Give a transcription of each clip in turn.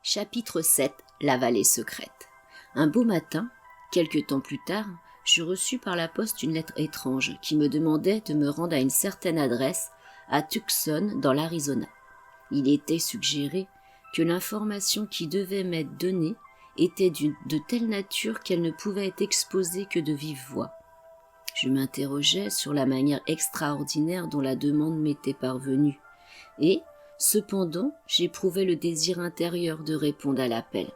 Chapitre 7. La vallée secrète. Un beau matin, quelque temps plus tard, je reçus par la poste une lettre étrange qui me demandait de me rendre à une certaine adresse à Tucson, dans l'Arizona. Il était suggéré que l'information qui devait m'être donnée était de telle nature qu'elle ne pouvait être exposée que de vive voix. Je m'interrogeais sur la manière extraordinaire dont la demande m'était parvenue, et, cependant, j'éprouvais le désir intérieur de répondre à l'appel.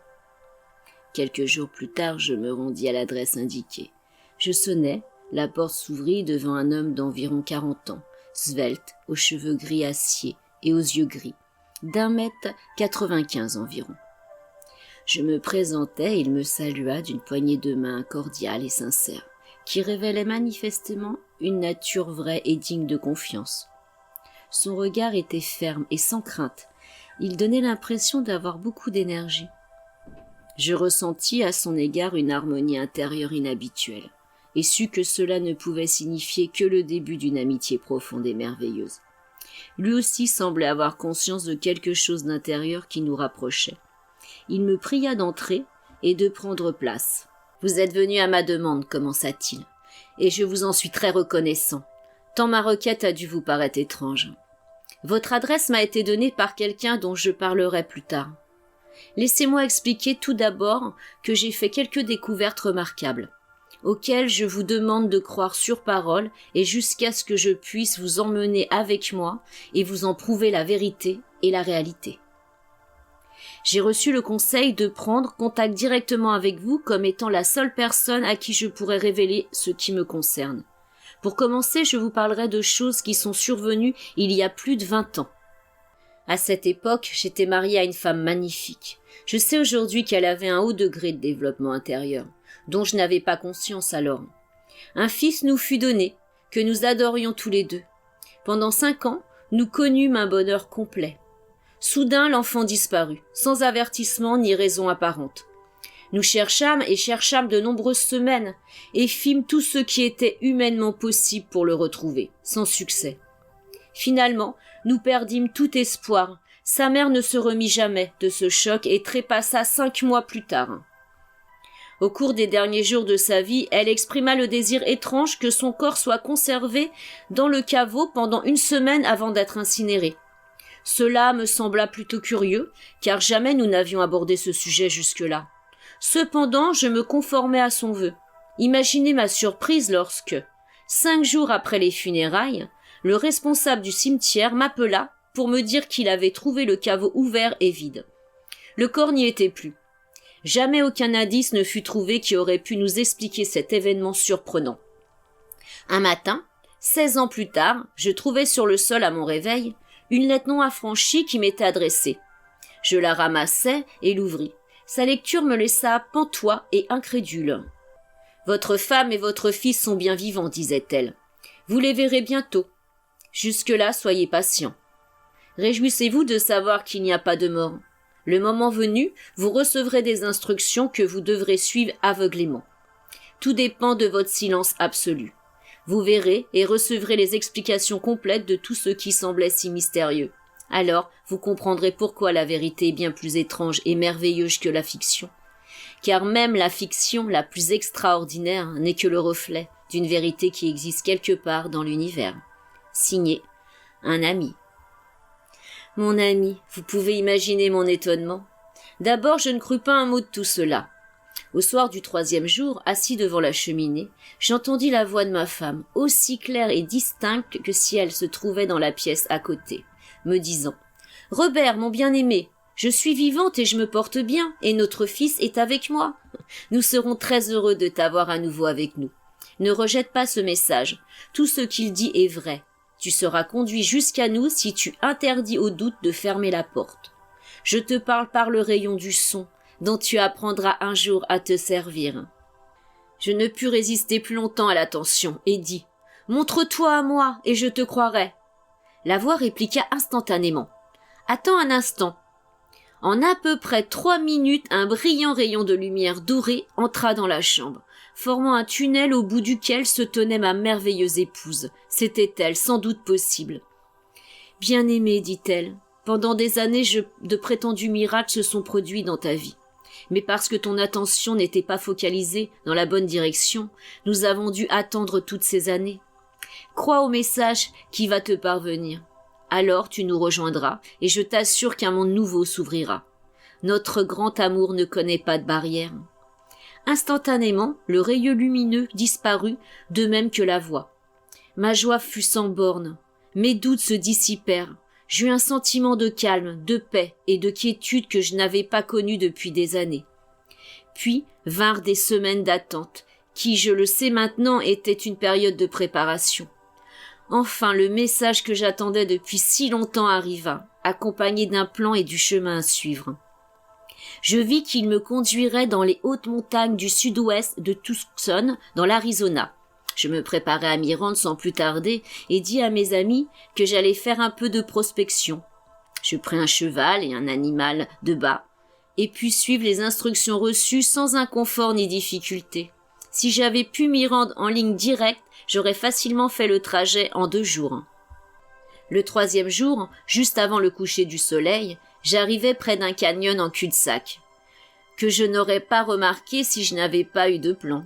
Quelques jours plus tard, je me rendis à l'adresse indiquée. Je sonnai, la porte s'ouvrit devant un homme d'environ 40 ans, svelte, aux cheveux gris acier et aux yeux gris, d'1,95 m environ. Je me présentai et il me salua d'une poignée de main cordiale et sincère, qui révélait manifestement une nature vraie et digne de confiance. Son regard était ferme et sans crainte. Il donnait l'impression d'avoir beaucoup d'énergie. Je ressentis à son égard une harmonie intérieure inhabituelle, et sus que cela ne pouvait signifier que le début d'une amitié profonde et merveilleuse. Lui aussi semblait avoir conscience de quelque chose d'intérieur qui nous rapprochait. Il me pria d'entrer et de prendre place. « Vous êtes venu à ma demande, commença-t-il, et je vous en suis très reconnaissant, tant ma requête a dû vous paraître étrange. Votre adresse m'a été donnée par quelqu'un dont je parlerai plus tard. Laissez-moi expliquer tout d'abord que j'ai fait quelques découvertes remarquables, auxquelles je vous demande de croire sur parole et jusqu'à ce que je puisse vous emmener avec moi et vous en prouver la vérité et la réalité. J'ai reçu le conseil de prendre contact directement avec vous comme étant la seule personne à qui je pourrais révéler ce qui me concerne. Pour commencer, je vous parlerai de choses qui sont survenues il y a plus de 20 ans. À cette époque, j'étais mariée à une femme magnifique. Je sais aujourd'hui qu'elle avait un haut degré de développement intérieur, dont je n'avais pas conscience alors. Un fils nous fut donné, que nous adorions tous les deux. Pendant 5 ans, nous connûmes un bonheur complet. Soudain, l'enfant disparut, sans avertissement ni raison apparente. Nous cherchâmes de nombreuses semaines et fîmes tout ce qui était humainement possible pour le retrouver, sans succès. Finalement, nous perdîmes tout espoir. Sa mère ne se remit jamais de ce choc et trépassa 5 mois plus tard. Au cours des derniers jours de sa vie, elle exprima le désir étrange que son corps soit conservé dans le caveau pendant 1 semaine avant d'être incinéré. Cela me sembla plutôt curieux, car jamais nous n'avions abordé ce sujet jusque-là. Cependant, je me conformai à son vœu. Imaginez ma surprise lorsque, 5 jours après les funérailles, le responsable du cimetière m'appela pour me dire qu'il avait trouvé le caveau ouvert et vide. Le corps n'y était plus. Jamais aucun indice ne fut trouvé qui aurait pu nous expliquer cet événement surprenant. Un matin, 16 ans plus tard, je trouvai sur le sol à mon réveil une lettre non affranchie qui m'était adressée. Je la ramassai et l'ouvris. Sa lecture me laissa pantois et incrédule. « Votre femme et votre fils sont bien vivants, disait-elle. Vous les verrez bientôt. Jusque-là, soyez patients. Réjouissez-vous de savoir qu'il n'y a pas de mort. Le moment venu, vous recevrez des instructions que vous devrez suivre aveuglément. Tout dépend de votre silence absolu. Vous verrez et recevrez les explications complètes de tout ce qui semblait si mystérieux. Alors, vous comprendrez pourquoi la vérité est bien plus étrange et merveilleuse que la fiction. Car même la fiction la plus extraordinaire n'est que le reflet d'une vérité qui existe quelque part dans l'univers. » Signé, un ami. Mon ami, vous pouvez imaginer mon étonnement. D'abord, je ne crus pas un mot de tout cela. Au soir du 3e jour, assis devant la cheminée, j'entendis la voix de ma femme, aussi claire et distincte que si elle se trouvait dans la pièce à côté, me disant « Robert, mon bien-aimé, je suis vivante et je me porte bien, et notre fils est avec moi. Nous serons très heureux de t'avoir à nouveau avec nous. Ne rejette pas ce message. Tout ce qu'il dit est vrai. Tu seras conduit jusqu'à nous si tu interdis au doute de fermer la porte. Je te parle par le rayon du son, dont tu apprendras un jour à te servir. » Je ne pus résister plus longtemps à la tension et dis « Montre-toi à moi et je te croirai. » La voix répliqua instantanément « Attends un instant. » En à peu près 3 minutes, un brillant rayon de lumière dorée entra dans la chambre, formant un tunnel au bout duquel se tenait ma merveilleuse épouse. C'était elle, sans doute possible. « Bien-aimé, dit-elle, Pendant des années, de prétendus miracles se sont produits dans ta vie. Mais parce que ton attention n'était pas focalisée dans la bonne direction, nous avons dû attendre toutes ces années. Crois au message qui va te parvenir. Alors tu nous rejoindras, et je t'assure qu'un monde nouveau s'ouvrira. Notre grand amour ne connaît pas de barrière. Instantanément, le rayon lumineux disparut, de même que la voix. Ma joie fut sans bornes. Mes doutes se dissipèrent. J'eus un sentiment de calme, de paix et de quiétude que je n'avais pas connu depuis des années. Puis vinrent des semaines d'attente, qui, je le sais maintenant, étaient une période de préparation. Enfin, le message que j'attendais depuis si longtemps arriva, accompagné d'un plan et du chemin à suivre. Je vis qu'il me conduirait dans les hautes montagnes du sud-ouest de Tucson, dans l'Arizona. Je me préparai à m'y rendre sans plus tarder et dis à mes amis que j'allais faire un peu de prospection. Je pris un cheval et un animal de bas et pus suivre les instructions reçues sans inconfort ni difficulté. Si j'avais pu m'y rendre en ligne directe, j'aurais facilement fait le trajet en 2 jours. Le 3e jour, juste avant le coucher du soleil, j'arrivai près d'un canyon en cul-de-sac, que je n'aurais pas remarqué si je n'avais pas eu de plan.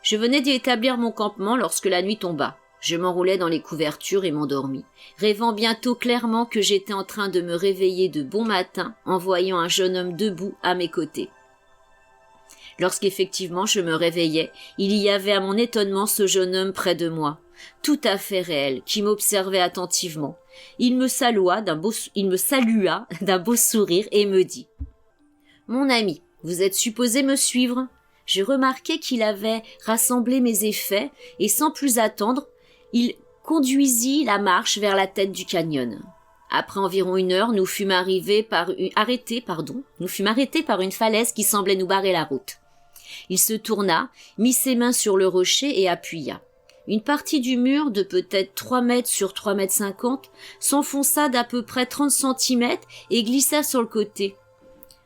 Je venais d'y établir mon campement lorsque la nuit tomba. Je m'enroulai dans les couvertures et m'endormis, rêvant bientôt clairement que j'étais en train de me réveiller de bon matin en voyant un jeune homme debout à mes côtés. Lorsqu'effectivement je me réveillai, il y avait à mon étonnement ce jeune homme près de moi, tout à fait réel, qui m'observait attentivement. Il me salua d'un beau sourire et me dit « Mon ami, vous êtes supposé me suivre ?» Je remarquai qu'il avait rassemblé mes effets et sans plus attendre, il conduisit la marche vers la tête du canyon. Après environ 1 heure, nous fûmes arrêtés par une falaise qui semblait nous barrer la route. Il se tourna, mit ses mains sur le rocher et appuya. Une partie du mur de peut-être 3 mètres sur 3 mètres 50 s'enfonça d'à peu près 30 centimètres et glissa sur le côté.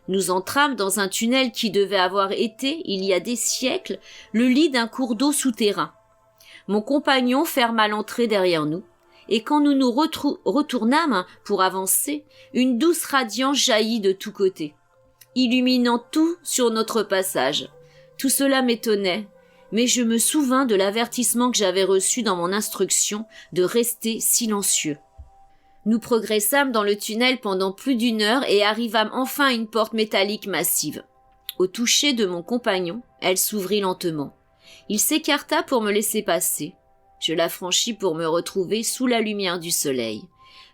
Nous entrâmes dans un tunnel qui devait avoir été, il y a des siècles, le lit d'un cours d'eau souterrain. Mon compagnon ferma l'entrée derrière nous, et quand nous nous retournâmes pour avancer, une douce radiance jaillit de tous côtés, illuminant tout sur notre passage. Tout cela m'étonnait, mais je me souvins de l'avertissement que j'avais reçu dans mon instruction de rester silencieux. Nous progressâmes dans le tunnel pendant plus d'1 heure et arrivâmes enfin à une porte métallique massive. Au toucher de mon compagnon, elle s'ouvrit lentement. Il s'écarta pour me laisser passer. Je la franchis pour me retrouver sous la lumière du soleil,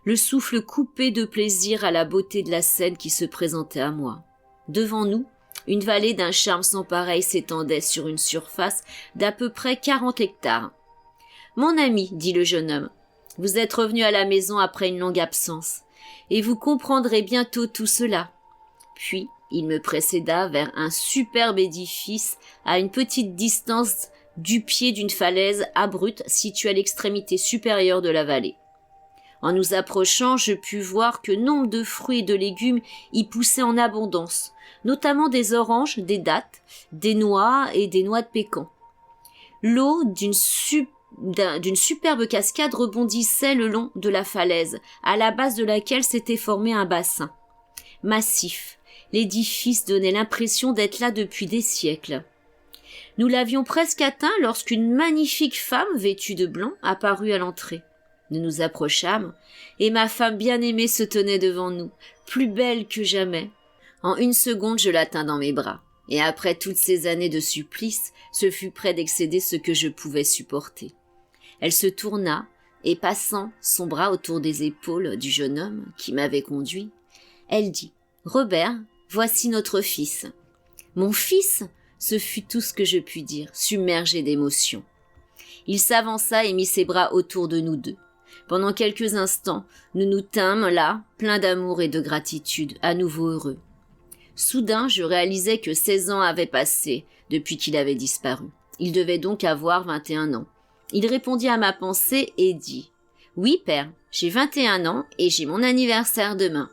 le souffle coupé de plaisir à la beauté de la scène qui se présentait à moi. Devant nous, une vallée d'un charme sans pareil s'étendait sur une surface d'à peu près 40 hectares. « Mon ami, dit le jeune homme, vous êtes revenu à la maison après une longue absence, et vous comprendrez bientôt tout cela. » Puis, il me précéda vers un superbe édifice à une petite distance du pied d'une falaise abrupte située à l'extrémité supérieure de la vallée. En nous approchant, je pus voir que nombre de fruits et de légumes y poussaient en abondance, notamment des oranges, des dattes, des noix et des noix de pécan. L'eau d'une superbe cascade rebondissait le long de la falaise, à la base de laquelle s'était formé un bassin. Massif, l'édifice donnait l'impression d'être là depuis des siècles. Nous l'avions presque atteint lorsqu'une magnifique femme vêtue de blanc apparut à l'entrée. Nous nous approchâmes, et ma femme bien-aimée se tenait devant nous, plus belle que jamais. En 1 seconde, je la tins dans mes bras, et après toutes ces années de supplice, ce fut près d'excéder ce que je pouvais supporter. Elle se tourna, et passant son bras autour des épaules du jeune homme qui m'avait conduit, elle dit « Robert, voici notre fils. » Mon fils, ce fut tout ce que je pus dire, submergé d'émotion. Il s'avança et mit ses bras autour de nous deux. Pendant quelques instants, nous nous tînmes là, pleins d'amour et de gratitude, à nouveau heureux. Soudain, je réalisais que 16 ans avaient passé depuis qu'il avait disparu. Il devait donc avoir 21 ans. Il répondit à ma pensée et dit « Oui, père, j'ai 21 ans et j'ai mon anniversaire demain. »«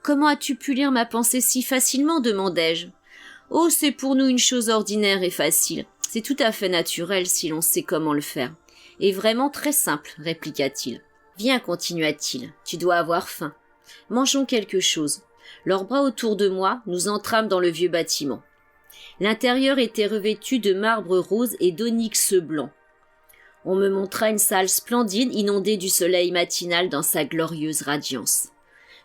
Comment as-tu pu lire ma pensée si facilement ?» demandai-je. « Oh, c'est pour nous une chose ordinaire et facile. C'est tout à fait naturel si l'on sait comment le faire. Et vraiment très simple, répliqua-t-il. Viens, continua-t-il, tu dois avoir faim. Mangeons quelque chose. Leurs bras autour de moi, nous entrâmes dans le vieux bâtiment. L'intérieur était revêtu de marbre rose et d'onyx blanc. On me montra une salle splendide inondée du soleil matinal dans sa glorieuse radiance.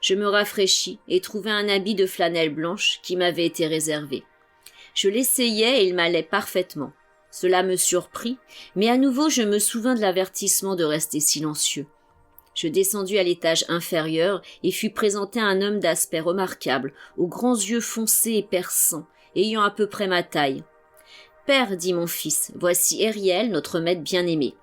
Je me rafraîchis et trouvai un habit de flanelle blanche qui m'avait été réservé. Je l'essayai et il m'allait parfaitement. Cela me surprit, mais à nouveau je me souvins de l'avertissement de rester silencieux. Je descendis à l'étage inférieur et fus présenté à un homme d'aspect remarquable, aux grands yeux foncés et perçants, ayant à peu près ma taille. « Père, dit mon fils, voici Ariel, notre maître bien-aimé.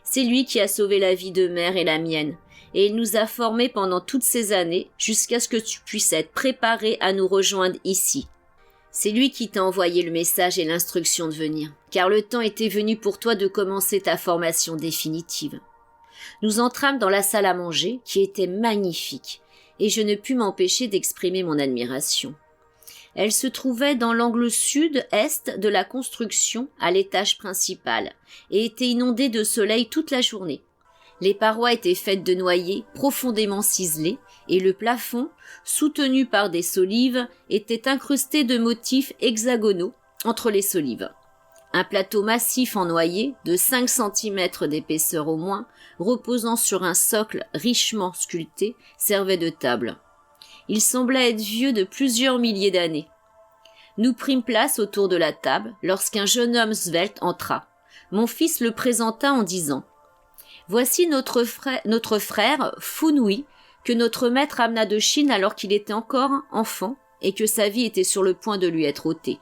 C'est lui qui a sauvé la vie de mère et la mienne, et il nous a formés pendant toutes ces années jusqu'à ce que tu puisses être préparé à nous rejoindre ici. C'est lui qui t'a envoyé le message et l'instruction de venir, car le temps était venu pour toi de commencer ta formation définitive. » Nous entrâmes dans la salle à manger, qui était magnifique, et je ne pus m'empêcher d'exprimer mon admiration. Elle se trouvait dans l'angle sud-est de la construction, à l'étage principal, et était inondée de soleil toute la journée. Les parois étaient faites de noyer profondément ciselés, et le plafond, soutenu par des solives, était incrusté de motifs hexagonaux entre les solives. Un plateau massif en noyer, de 5 centimètres d'épaisseur au moins, reposant sur un socle richement sculpté, servait de table. Il semblait être vieux de plusieurs milliers d'années. Nous prîmes place autour de la table lorsqu'un jeune homme svelte entra. Mon fils le présenta en disant « Voici notre frère Funui, que notre maître amena de Chine alors qu'il était encore enfant et que sa vie était sur le point de lui être ôtée.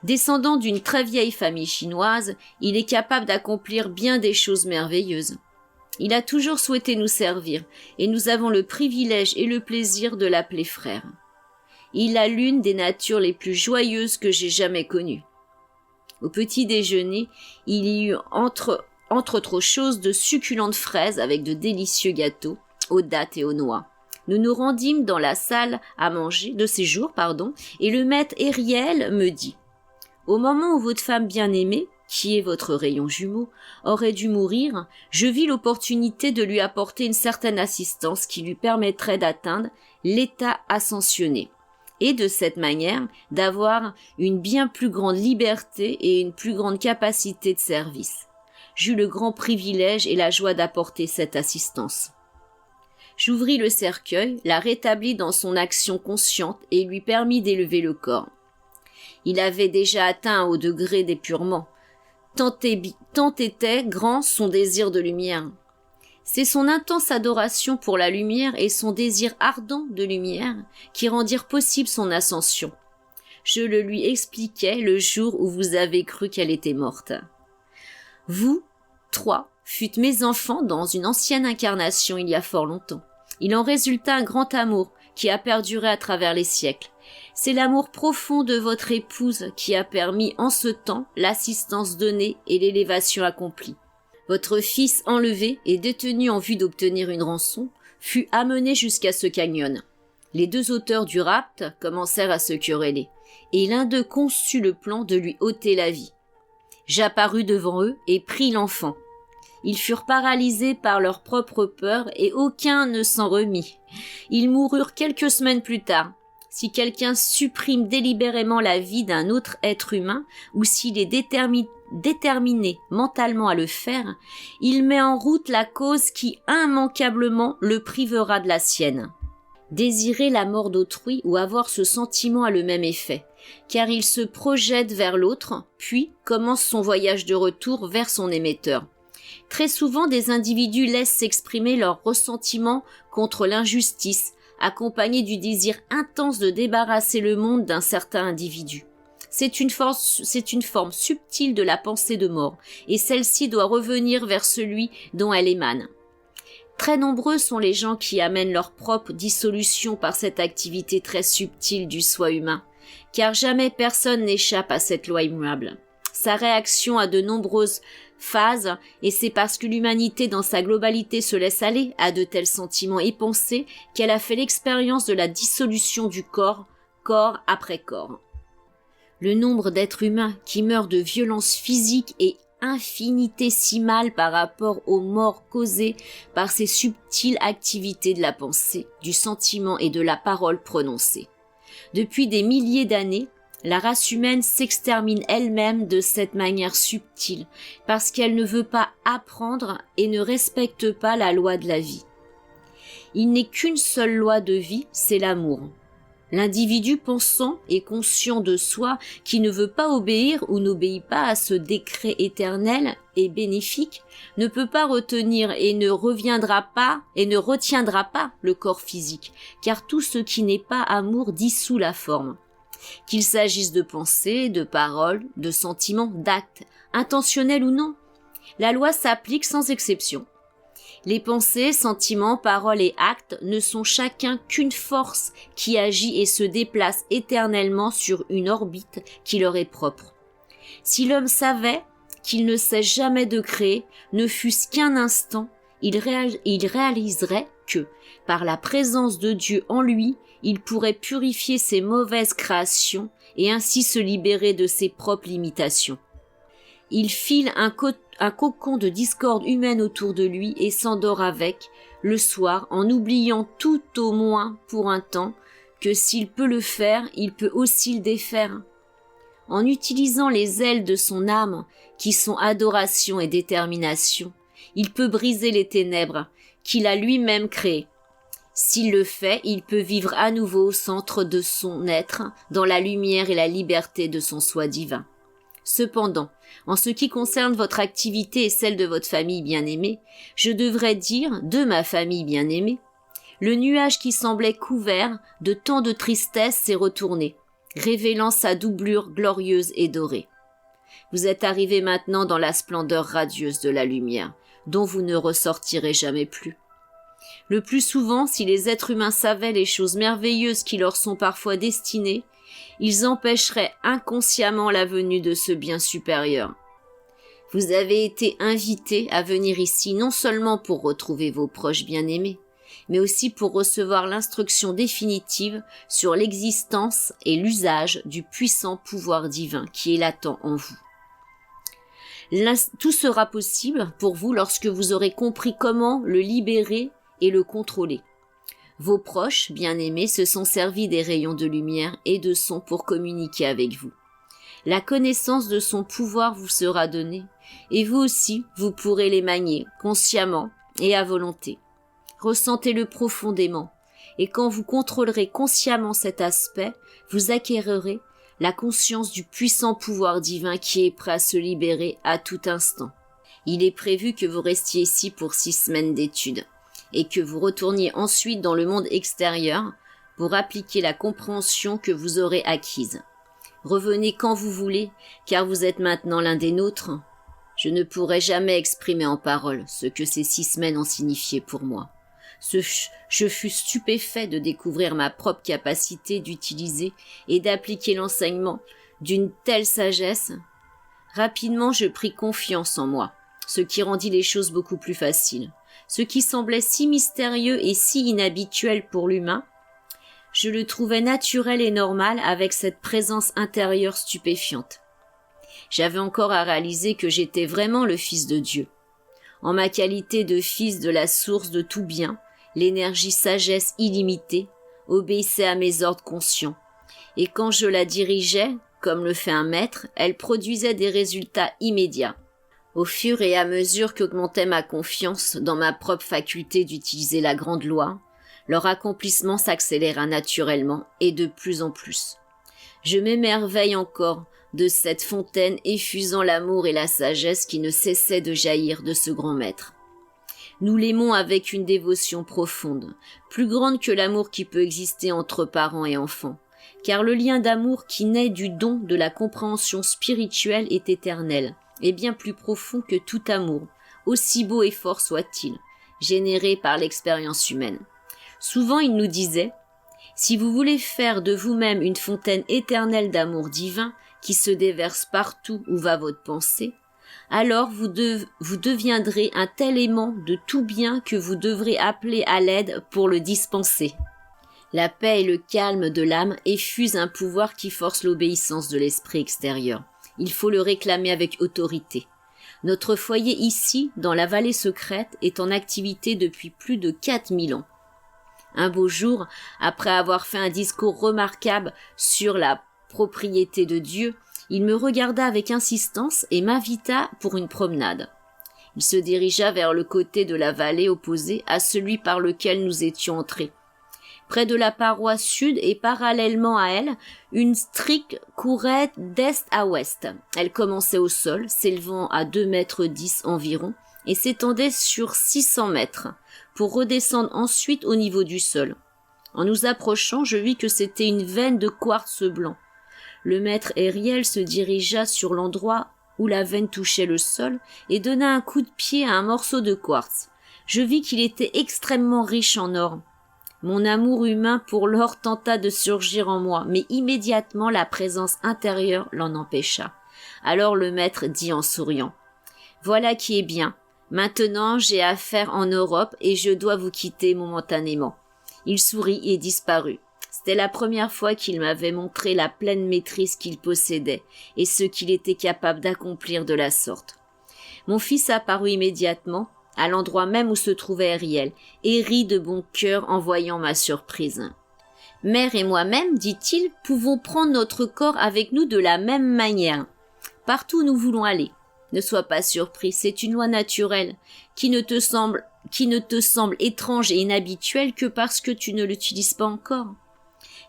Descendant d'une très vieille famille chinoise, il est capable d'accomplir bien des choses merveilleuses. Il a toujours souhaité nous servir, et nous avons le privilège et le plaisir de l'appeler frère. Il a l'une des natures les plus joyeuses que j'ai jamais connues. » Au petit déjeuner, il y eut entre autres choses de succulentes fraises avec de délicieux gâteaux, aux dattes et aux noix. Nous nous rendîmes dans la salle à manger, de séjour, et le maître Ariel me dit « Au moment où votre femme bien-aimée, qui est votre rayon jumeau, aurait dû mourir, je vis l'opportunité de lui apporter une certaine assistance qui lui permettrait d'atteindre l'état ascensionné, et de cette manière d'avoir une bien plus grande liberté et une plus grande capacité de service. J'eus le grand privilège et la joie d'apporter cette assistance. J'ouvris le cercueil, la rétablis dans son action consciente et lui permis d'élever le corps. Il avait déjà atteint un haut degré d'épurement. Tant était grand son désir de lumière. C'est son intense adoration pour la lumière et son désir ardent de lumière qui rendirent possible son ascension. Je le lui expliquai le jour où vous avez cru qu'elle était morte. Vous, 3, fûtes mes enfants dans une ancienne incarnation il y a fort longtemps. Il en résulta un grand amour qui a perduré à travers les siècles. C'est l'amour profond de votre épouse qui a permis en ce temps l'assistance donnée et l'élévation accomplie. Votre fils enlevé et détenu en vue d'obtenir une rançon fut amené jusqu'à ce canyon. Les 2 auteurs du rapt commencèrent à se quereller, et l'un d'eux conçut le plan de lui ôter la vie. J'apparus devant eux et pris l'enfant. Ils furent paralysés par leur propre peur et aucun ne s'en remit. Ils moururent quelques semaines plus tard. Si quelqu'un supprime délibérément la vie d'un autre être humain, ou s'il est déterminé mentalement à le faire, il met en route la cause qui immanquablement le privera de la sienne. Désirer la mort d'autrui ou avoir ce sentiment a le même effet, car il se projette vers l'autre, puis commence son voyage de retour vers son émetteur. Très souvent, des individus laissent s'exprimer leur ressentiment contre l'injustice, accompagné du désir intense de débarrasser le monde d'un certain individu. C'est une forme subtile de la pensée de mort, et celle-ci doit revenir vers celui dont elle émane. Très nombreux sont les gens qui amènent leur propre dissolution par cette activité très subtile du soi humain, car jamais personne n'échappe à cette loi immuable. Sa réaction a de nombreuses phases, et c'est parce que l'humanité dans sa globalité se laisse aller à de tels sentiments et pensées qu'elle a fait l'expérience de la dissolution du corps, corps après corps. Le nombre d'êtres humains qui meurent de violences physiques est infinitésimale par rapport aux morts causées par ces subtiles activités de la pensée, du sentiment et de la parole prononcée. Depuis des milliers d'années, la race humaine s'extermine elle-même de cette manière subtile, parce qu'elle ne veut pas apprendre et ne respecte pas la loi de la vie. Il n'est qu'une seule loi de vie, c'est l'amour. L'individu pensant et conscient de soi, qui ne veut pas obéir ou n'obéit pas à ce décret éternel et bénéfique, ne peut pas retenir et ne retiendra pas le corps physique, car tout ce qui n'est pas amour dissout la forme. Qu'il s'agisse de pensées, de paroles, de sentiments, d'actes, intentionnels ou non, la loi s'applique sans exception. Les pensées, sentiments, paroles et actes ne sont chacun qu'une force qui agit et se déplace éternellement sur une orbite qui leur est propre. Si l'homme savait qu'il ne cesse jamais de créer, ne fût-ce qu'un instant, il réaliserait que, par la présence de Dieu en lui, il pourrait purifier ses mauvaises créations et ainsi se libérer de ses propres limitations. Il file un cocon de discorde humaine autour de lui et s'endort avec, le soir, en oubliant tout au moins pour un temps que s'il peut le faire, il peut aussi le défaire. En utilisant les ailes de son âme, qui sont adoration et détermination, il peut briser les ténèbres qu'il a lui-même créées. S'il le fait, il peut vivre à nouveau au centre de son être, dans la lumière et la liberté de son soi divin. Cependant, en ce qui concerne votre activité et celle de votre famille bien-aimée, je devrais dire, de ma famille bien-aimée, le nuage qui semblait couvert de tant de tristesse s'est retourné, révélant sa doublure glorieuse et dorée. Vous êtes arrivé maintenant dans la splendeur radieuse de la lumière, dont vous ne ressortirez jamais plus. Le plus souvent, si les êtres humains savaient les choses merveilleuses qui leur sont parfois destinées, ils empêcheraient inconsciemment la venue de ce bien supérieur. Vous avez été invités à venir ici non seulement pour retrouver vos proches bien-aimés, mais aussi pour recevoir l'instruction définitive sur l'existence et l'usage du puissant pouvoir divin qui est latent en vous. Tout sera possible pour vous lorsque vous aurez compris comment le libérer et le contrôler. Vos proches, bien-aimés, se sont servis des rayons de lumière et de son pour communiquer avec vous. La connaissance de son pouvoir vous sera donnée, et vous aussi, vous pourrez les manier, consciemment et à volonté. Ressentez-le profondément, et quand vous contrôlerez consciemment cet aspect, vous acquérerez la conscience du puissant pouvoir divin qui est prêt à se libérer à tout instant. Il est prévu que vous restiez ici pour 6 semaines d'études, et que vous retourniez ensuite dans le monde extérieur pour appliquer la compréhension que vous aurez acquise. Revenez quand vous voulez, car vous êtes maintenant l'un des nôtres. Je ne pourrai jamais exprimer en paroles ce que ces 6 semaines ont signifié pour moi. Je fus stupéfait de découvrir ma propre capacité d'utiliser et d'appliquer l'enseignement d'une telle sagesse. Rapidement, je pris confiance en moi, ce qui rendit les choses beaucoup plus faciles. Ce qui semblait si mystérieux et si inhabituel pour l'humain, je le trouvais naturel et normal avec cette présence intérieure stupéfiante. J'avais encore à réaliser que j'étais vraiment le Fils de Dieu. En ma qualité de fils de la source de tout bien, l'énergie sagesse illimitée obéissait à mes ordres conscients, et quand je la dirigeais, comme le fait un maître, elle produisait des résultats immédiats. Au fur et à mesure qu'augmentait ma confiance dans ma propre faculté d'utiliser la grande loi, leur accomplissement s'accéléra naturellement et de plus en plus. Je m'émerveille encore de cette fontaine effusant l'amour et la sagesse qui ne cessait de jaillir de ce grand maître. Nous l'aimons avec une dévotion profonde, plus grande que l'amour qui peut exister entre parents et enfants, car le lien d'amour qui naît du don de la compréhension spirituelle est éternel, et bien plus profond que tout amour, aussi beau et fort soit-il, généré par l'expérience humaine. Souvent il nous disait « Si vous voulez faire de vous-même une fontaine éternelle d'amour divin qui se déverse partout où va votre pensée, alors vous deviendrez un tel aimant de tout bien que vous devrez appeler à l'aide pour le dispenser. » La paix et le calme de l'âme effusent un pouvoir qui force l'obéissance de l'esprit extérieur. Il faut le réclamer avec autorité. Notre foyer ici, dans la vallée secrète, est en activité depuis plus de 4000 ans. Un beau jour, après avoir fait un discours remarquable sur la propriété de Dieu, il me regarda avec insistance et m'invita pour une promenade. Il se dirigea vers le côté de la vallée opposé à celui par lequel nous étions entrés. Près de la paroi sud et parallèlement à elle, une crique courait d'est à ouest. Elle commençait au sol, s'élevant à 2,10 mètres environ, et s'étendait sur 600 mètres, pour redescendre ensuite au niveau du sol. En nous approchant, je vis que c'était une veine de quartz blanc. Le maître Ariel se dirigea sur l'endroit où la veine touchait le sol et donna un coup de pied à un morceau de quartz. Je vis qu'il était extrêmement riche en or. Mon amour humain pour l'or tenta de surgir en moi, mais immédiatement la présence intérieure l'en empêcha. Alors le maître dit en souriant : « Voilà qui est bien. Maintenant j'ai affaire en Europe et je dois vous quitter momentanément. » Il sourit et disparut. C'était la première fois qu'il m'avait montré la pleine maîtrise qu'il possédait et ce qu'il était capable d'accomplir de la sorte. Mon fils apparut immédiatement, à l'endroit même où se trouvait Ariel, et rit de bon cœur en voyant ma surprise. « Mère et moi-même, dit-il, pouvons prendre notre corps avec nous de la même manière. Partout où nous voulons aller. Ne sois pas surpris, c'est une loi naturelle qui ne te semble étrange et inhabituelle que parce que tu ne l'utilises pas encore.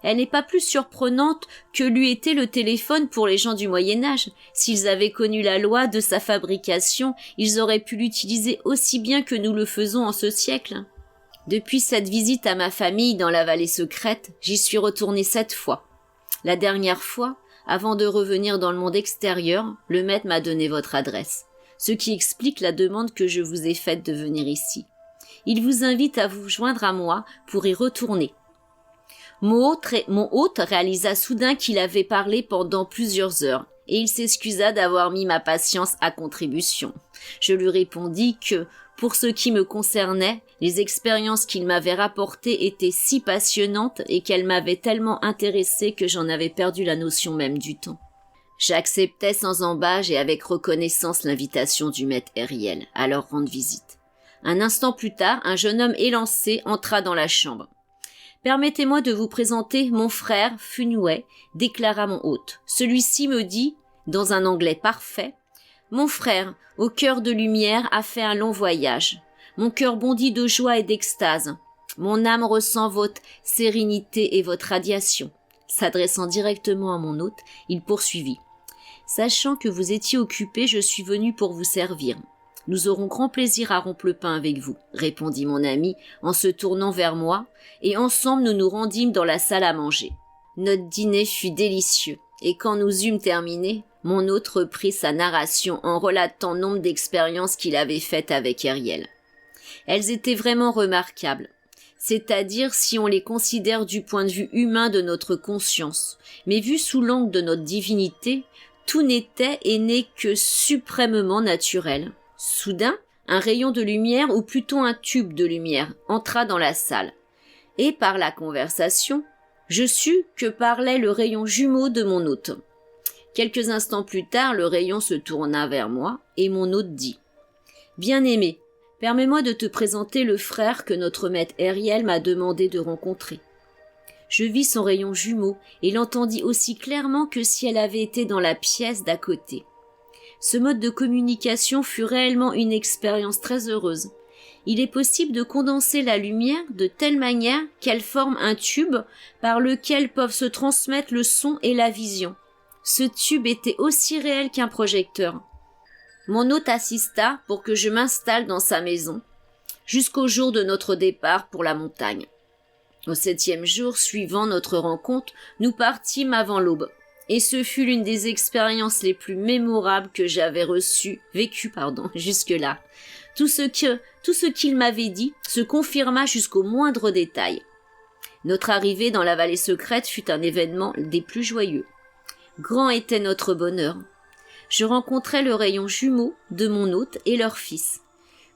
Elle n'est pas plus surprenante que l'eût été le téléphone pour les gens du Moyen-Âge. S'ils avaient connu la loi de sa fabrication, ils auraient pu l'utiliser aussi bien que nous le faisons en ce siècle. Depuis cette visite à ma famille dans la vallée secrète, j'y suis retournée 7 fois. La dernière fois, avant de revenir dans le monde extérieur, le maître m'a donné votre adresse, ce qui explique la demande que je vous ai faite de venir ici. Il vous invite à vous joindre à moi pour y retourner. Mon hôte réalisa soudain qu'il avait parlé pendant plusieurs heures, et il s'excusa d'avoir mis ma patience à contribution. Je lui répondis que, pour ce qui me concernait, les expériences qu'il m'avait rapportées étaient si passionnantes et qu'elles m'avaient tellement intéressée que j'en avais perdu la notion même du temps. J'acceptai sans embâche et avec reconnaissance l'invitation du maître Ariel à leur rendre visite. Un instant plus tard, un jeune homme élancé entra dans la chambre. « Permettez-moi de vous présenter mon frère Funway », déclara mon hôte. Celui-ci me dit, dans un anglais parfait, « Mon frère, au cœur de lumière, a fait un long voyage. Mon cœur bondit de joie et d'extase. Mon âme ressent votre sérénité et votre radiation. » S'adressant directement à mon hôte, il poursuivit. « Sachant que vous étiez occupé, je suis venu pour vous servir. Nous aurons grand plaisir à rompre le pain avec vous, » répondit mon ami en se tournant vers moi, et ensemble nous nous rendîmes dans la salle à manger. Notre dîner fut délicieux, et quand nous eûmes terminé, mon hôte reprit sa narration en relatant nombre d'expériences qu'il avait faites avec Ariel. Elles étaient vraiment remarquables, c'est-à-dire si on les considère du point de vue humain de notre conscience, mais vu sous l'angle de notre divinité, tout n'était et n'est que suprêmement naturel. Soudain, un rayon de lumière, ou plutôt un tube de lumière, entra dans la salle. Et par la conversation, je sus que parlait le rayon jumeau de mon hôte. Quelques instants plus tard, le rayon se tourna vers moi, et mon hôte dit « Bien-aimé, permets-moi de te présenter le frère que notre maître Ariel m'a demandé de rencontrer. » Je vis son rayon jumeau, et l'entendis aussi clairement que si elle avait été dans la pièce d'à côté. Ce mode de communication fut réellement une expérience très heureuse. Il est possible de condenser la lumière de telle manière qu'elle forme un tube par lequel peuvent se transmettre le son et la vision. Ce tube était aussi réel qu'un projecteur. Mon hôte assista pour que je m'installe dans sa maison, jusqu'au jour de notre départ pour la montagne. Au 7e jour suivant notre rencontre, nous partîmes avant l'aube. Et ce fut l'une des expériences les plus mémorables que j'avais vécues jusque-là. Tout ce qu'il m'avait dit se confirma jusqu'au moindre détail. Notre arrivée dans la vallée secrète fut un événement des plus joyeux. Grand était notre bonheur. Je rencontrai le rayon jumeau de mon hôte et leur fils.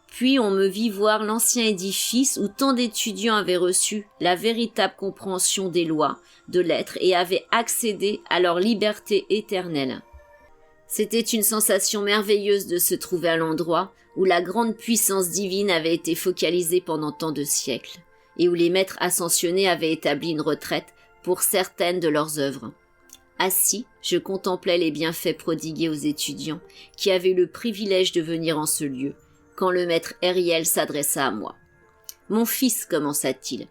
Puis on me vit voir l'ancien édifice où tant d'étudiants avaient reçu la véritable compréhension des lois, de l'être et avaient accédé à leur liberté éternelle. C'était une sensation merveilleuse de se trouver à l'endroit où la grande puissance divine avait été focalisée pendant tant de siècles, et où les maîtres ascensionnés avaient établi une retraite pour certaines de leurs œuvres. Assis, je contemplais les bienfaits prodigués aux étudiants qui avaient eu le privilège de venir en ce lieu, quand le maître Ariel s'adressa à moi. « Mon fils, commença-t-il,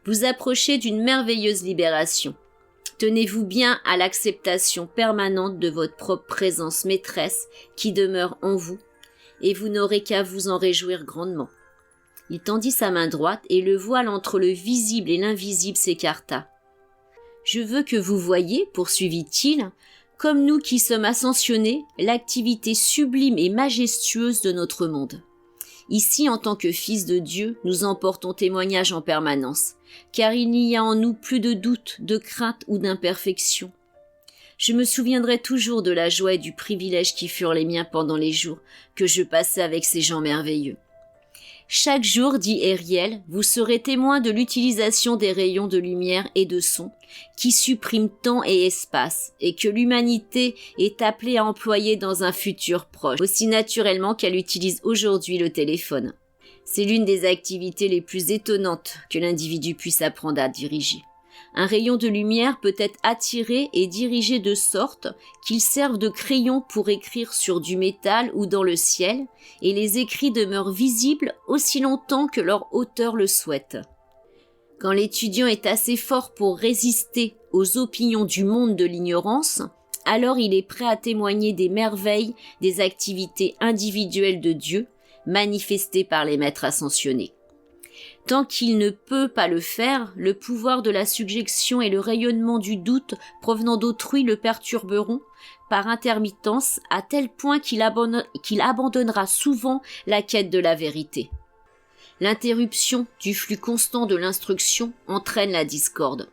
vous approchez d'une merveilleuse libération. Tenez-vous bien à l'acceptation permanente de votre propre présence maîtresse qui demeure en vous, et vous n'aurez qu'à vous en réjouir grandement. » Il tendit sa main droite et le voile entre le visible et l'invisible s'écarta. « Je veux que vous voyiez, poursuivit-il, comme nous qui sommes ascensionnés, l'activité sublime et majestueuse de notre monde. Ici, en tant que fils de Dieu, nous en portons témoignage en permanence, car il n'y a en nous plus de doute, de crainte ou d'imperfection. Je me souviendrai toujours de la joie et du privilège qui furent les miens pendant les jours que je passais avec ces gens merveilleux. Chaque jour, dit Ariel, vous serez témoin de l'utilisation des rayons de lumière et de son qui suppriment temps et espace et que l'humanité est appelée à employer dans un futur proche, aussi naturellement qu'elle utilise aujourd'hui le téléphone. C'est l'une des activités les plus étonnantes que l'individu puisse apprendre à diriger. Un rayon de lumière peut être attiré et dirigé de sorte qu'il serve de crayon pour écrire sur du métal ou dans le ciel, et les écrits demeurent visibles aussi longtemps que leur auteur le souhaite. Quand l'étudiant est assez fort pour résister aux opinions du monde de l'ignorance, alors il est prêt à témoigner des merveilles des activités individuelles de Dieu, manifestées par les maîtres ascensionnés. Tant qu'il ne peut pas le faire, le pouvoir de la suggestion et le rayonnement du doute provenant d'autrui le perturberont par intermittence à tel point qu'il abandonnera souvent la quête de la vérité. L'interruption du flux constant de l'instruction entraîne la discorde.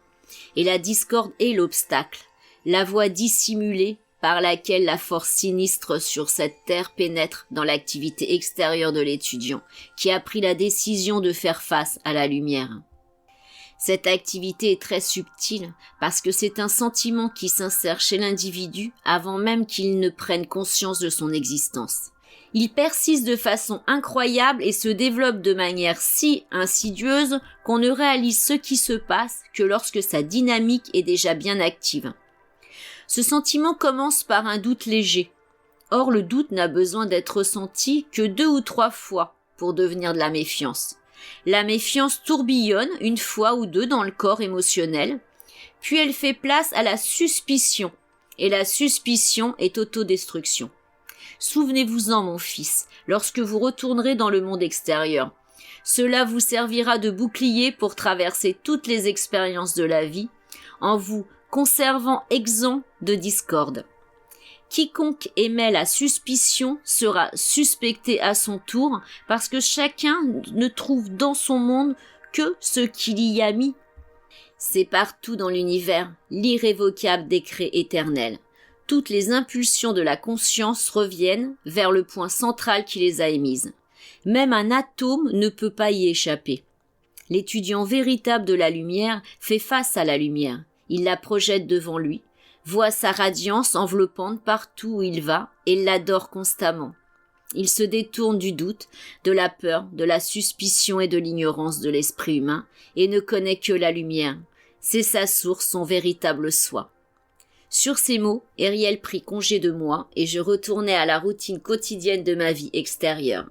Et la discorde est l'obstacle, la voie dissimulée par laquelle la force sinistre sur cette terre pénètre dans l'activité extérieure de l'étudiant, qui a pris la décision de faire face à la lumière. Cette activité est très subtile, parce que c'est un sentiment qui s'insère chez l'individu avant même qu'il ne prenne conscience de son existence. Il persiste de façon incroyable et se développe de manière si insidieuse qu'on ne réalise ce qui se passe que lorsque sa dynamique est déjà bien active. Ce sentiment commence par un doute léger. Or, le doute n'a besoin d'être ressenti que 2 ou 3 fois pour devenir de la méfiance. La méfiance tourbillonne 1 fois ou 2 dans le corps émotionnel, puis elle fait place à la suspicion, et la suspicion est autodestruction. Souvenez-vous-en, mon fils, lorsque vous retournerez dans le monde extérieur. Cela vous servira de bouclier pour traverser toutes les expériences de la vie, en vous conservant exempt de discorde. Quiconque émet la suspicion sera suspecté à son tour parce que chacun ne trouve dans son monde que ce qu'il y a mis. C'est partout dans l'univers l'irrévocable décret éternel. Toutes les impulsions de la conscience reviennent vers le point central qui les a émises. Même un atome ne peut pas y échapper. L'étudiant véritable de la lumière fait face à la lumière. Il la projette devant lui, voit sa radiance enveloppante partout où il va et l'adore constamment. Il se détourne du doute, de la peur, de la suspicion et de l'ignorance de l'esprit humain et ne connaît que la lumière. C'est sa source, son véritable soi. Sur ces mots, Ariel prit congé de moi et je retournai à la routine quotidienne de ma vie extérieure.